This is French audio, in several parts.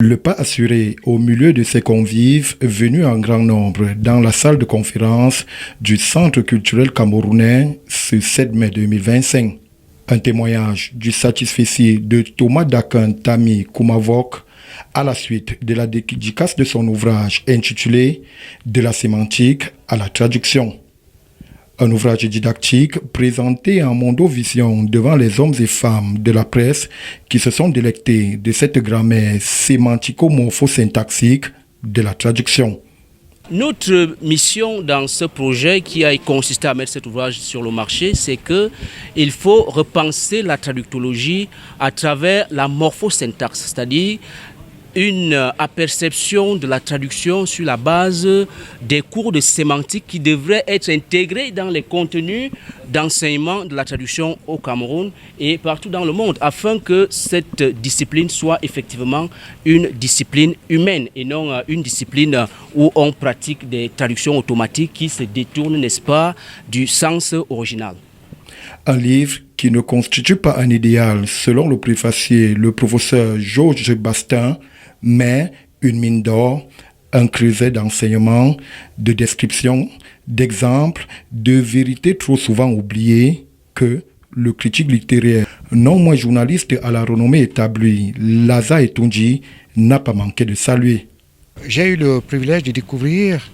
Le pas assuré au milieu de ses convives venus en grand nombre dans la salle de conférence du Centre culturel camerounais ce 7 mai 2025. Un témoignage du satisfecit de Thomas Dakan Tami Koumavok à la suite de la dédicace de son ouvrage intitulé « De la sémantique à la traduction ». Un ouvrage didactique présenté en mondovision devant les hommes et femmes de la presse qui se sont délectés de cette grammaire sémantico-morpho-syntaxique de la traduction. Notre mission dans ce projet qui a consisté à mettre cet ouvrage sur le marché, c'est qu'il faut repenser la traductologie à travers la morphosyntaxe, c'est-à-dire une aperception de la traduction sur la base des cours de sémantique qui devraient être intégrés dans les contenus d'enseignement de la traduction au Cameroun et partout dans le monde, afin que cette discipline soit effectivement une discipline humaine et non une discipline où on pratique des traductions automatiques qui se détournent, n'est-ce pas, du sens original. Un livre qui ne constitue pas un idéal, selon le préfacier, le professeur Georges Bastin, mais une mine d'or, un creuset d'enseignement, de description, d'exemples, de vérités trop souvent oubliées que le critique littéraire, non moins journaliste à la renommée établie, Laza Etunji, n'a pas manqué de saluer. J'ai eu le privilège de découvrir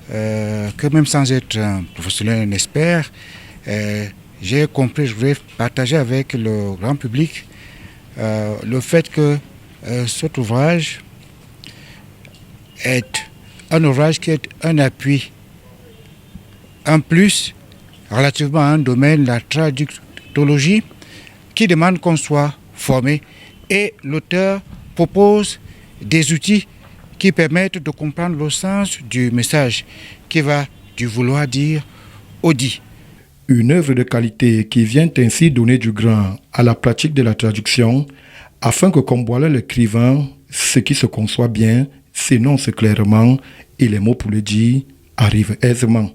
que même sans être un professionnel, un expert, j'ai compris, je voulais partager avec le grand public le fait que cet ouvrage est un ouvrage qui est un appui, un plus relativement à un domaine, la traductologie, qui demande qu'on soit formé. Et l'auteur propose des outils qui permettent de comprendre le sens du message qui va du vouloir dire au dit. Une œuvre de qualité qui vient ainsi donner du grain à la pratique de la traduction, afin que, comme voilà l'écrivain, ce qui se conçoit bien s'énonce clairement et les mots pour le dire arrivent aisément.